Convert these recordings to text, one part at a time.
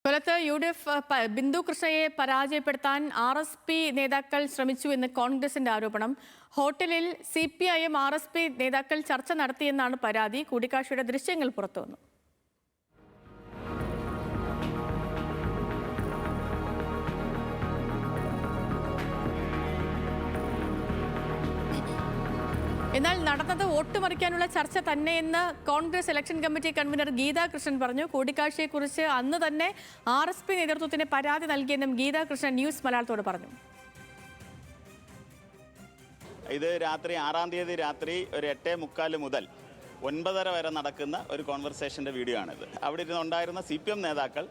കൊല്ലത്ത് UDF ബിന്ദു കൃഷ്ണയെ പരാജയപ്പെടുത്താൻ RSP നേതാക്കൾ ശ്രമിച്ചു എന്ന് കോൺഗ്രസിന്റെ ആരോപണം. ഹോട്ടലിൽ CPIM RSP നേതാക്കൾ ചർച്ച നടത്തിയെന്നാണ് പരാതി. കൂടിക്കാഴ്ചയുടെ ദൃശ്യങ്ങൾ പുറത്തുവന്നു. എന്നാൽ നടന്നത് വോട്ട് മറിക്കാനുള്ള ചർച്ച തന്നെയെന്ന് Congress election committee convener Geetha Krishnan പറഞ്ഞു. കൂടിക്കാഴ്ചയെക്കുറിച്ച് അന്ന് തന്നെ RSP നേതൃത്വത്തിന് പരാതി നൽകിയെന്നും ഗീതാ കൃഷ്ണൻ ന്യൂസ് മലയാളത്തോട് പറഞ്ഞു. ഇത് രാത്രി 6-ാം തീയതി രാത്രി ഒരു 8:45 മുതൽ 9:30 വരെ നടക്കുന്ന ഒരു കോൺവെർസേഷൻ്റെ വീഡിയോ ആണിത്. അവിടെ ഇരുന്നുണ്ടായിരുന്ന CPM നേതാക്കൾ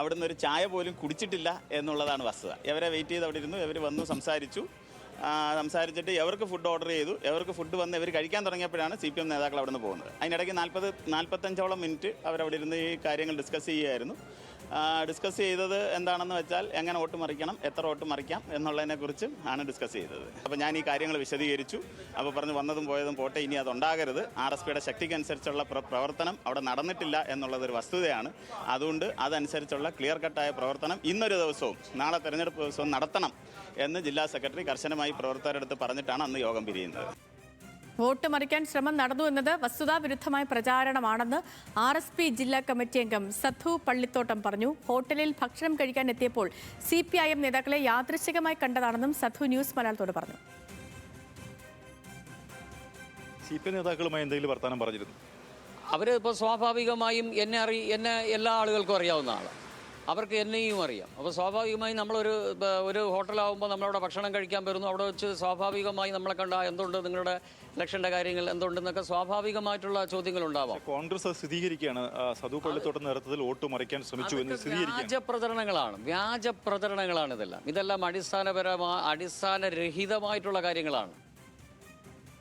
അവിടുന്ന് ഒരു ചായ പോലും കുടിച്ചിട്ടില്ല എന്നുള്ളതാണ് വസ്തുത. ഇവരെ വെയിറ്റ് ചെയ്ത് അവിടെ ഇരുന്നു. ഇവർ വന്നു സംസാരിച്ചിട്ട് ഇവർക്ക് ഫുഡ് ഓർഡർ ചെയ്തു. ഇവർക്ക് ഫുഡ് വന്ന് ഇവർ കഴിക്കാൻ തുടങ്ങിയപ്പോഴാണ് CPM നേതാക്കൾ അവിടെ നിന്ന് പോകുന്നത്. അതിനിടയ്ക്ക് 45ഓളം മിനിറ്റ് അവരവിടെ ഇരുന്ന് ഈ കാര്യങ്ങൾ ഡിസ്കസ് ചെയ്യുകയായിരുന്നു. ഡിസ്കസ് ചെയ്തത് എന്താണെന്ന് വെച്ചാൽ എങ്ങനെ വോട്ട് മറിക്കണം, എത്ര വോട്ട് മറിക്കാം എന്നുള്ളതിനെക്കുറിച്ച് ആണ് ഡിസ്കസ് ചെയ്തത്. അപ്പോൾ ഞാൻ ഈ കാര്യങ്ങൾ വിശദീകരിച്ചു. അപ്പോൾ പറഞ്ഞു വന്നതും പോയതും പോട്ടെ, ഇനി അതുണ്ടാകരുത്. RSPയുടെ ശക്തിക്കനുസരിച്ചുള്ള പ്രവർത്തനം അവിടെ നടന്നിട്ടില്ല എന്നുള്ളതൊരു വസ്തുതയാണ്. അതുകൊണ്ട് അതനുസരിച്ചുള്ള ക്ലിയർ കട്ടായ പ്രവർത്തനം ഇന്നൊരു ദിവസവും നാളെ തെരഞ്ഞെടുപ്പ് ദിവസവും നടത്തണം എന്ന് ജില്ലാ സെക്രട്ടറി കർശനമായി പ്രവർത്തകരെടുത്ത് പറഞ്ഞിട്ടാണ് അന്ന് യോഗം പിരിയുന്നത്. വോട്ട് മറിക്കാൻ ശ്രമം നടന്നു എന്നത് വസ്തുതാവിരുദ്ധമായ പ്രചാരണമാണെന്ന് RSP ജില്ലാ കമ്മിറ്റി അംഗം സധു പള്ളിത്തോട്ടം പറഞ്ഞു. ഹോട്ടലിൽ ഭക്ഷണം കഴിക്കാൻ എത്തിയപ്പോൾ CPIM നേതാക്കളെ യാദൃശ്ചികമായി കണ്ടതാണെന്നും സധു ന്യൂസ് മലയാളത്തോട് പറഞ്ഞു. CPM നേതാക്കളുമായി എന്തെങ്കിലും വർത്തമാനം പറഞ്ഞിരുന്നു? അവർ ഇപ്പോൾ സ്വാഭാവികമായും എന്നെ എല്ലാ ആളുകൾക്കും അറിയാവുന്ന ആളാണ്. അവർക്ക് എന്നെയും അറിയാം. അപ്പോൾ സ്വാഭാവികമായും ഒരു ഹോട്ടലാകുമ്പോൾ നമ്മളവിടെ ഭക്ഷണം കഴിക്കാൻ വരുന്നു. അവിടെ വെച്ച് സ്വാഭാവികമായി നമ്മളെ കണ്ട എന്തുണ്ട്, നിങ്ങളുടെ ഇലക്ഷൻ്റെ കാര്യങ്ങൾ എന്തുണ്ടെന്നൊക്കെ സ്വാഭാവികമായിട്ടുള്ള ചോദ്യങ്ങൾ ഉണ്ടാവാം. കോൺഗ്രസ് സ്ഥിരീകരിക്കുകയാണ് സധു പള്ളിത്തോട്ടം നേതൃത്വത്തിൽ വോട്ട് മറിക്കാൻ ശ്രമിച്ചു എന്ന് സ്ഥിരീകരിക്കുകയാണ്. വ്യാജ പ്രചരണങ്ങളാണ് ഇതെല്ലാം അടിസ്ഥാനരഹിതമായിട്ടുള്ള കാര്യങ്ങളാണ്.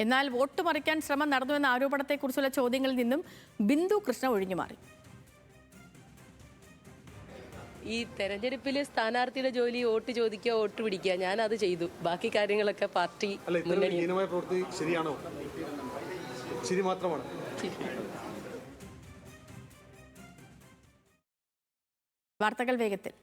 എന്നാൽ വോട്ട് മറിക്കാൻ ശ്രമം നടന്നുവെന്ന ആരോപണത്തെക്കുറിച്ചുള്ള ചോദ്യങ്ങളിൽ നിന്നും ബിന്ദു കൃഷ്ണ ഒഴിഞ്ഞുമാറി. ഈ തെരഞ്ഞെടുപ്പിൽ സ്ഥാനാർത്ഥിയുടെ ജോലി വോട്ട് ചോദിക്കുക, വോട്ട് പിടിക്കുക, ഞാനത് ചെയ്തു. ബാക്കി കാര്യങ്ങളൊക്കെ പാർട്ടി പ്രവൃത്തി ശരിയാണോ? ശരി മാത്രമാണ്. വാർത്തകൾ വേഗത്തിൽ.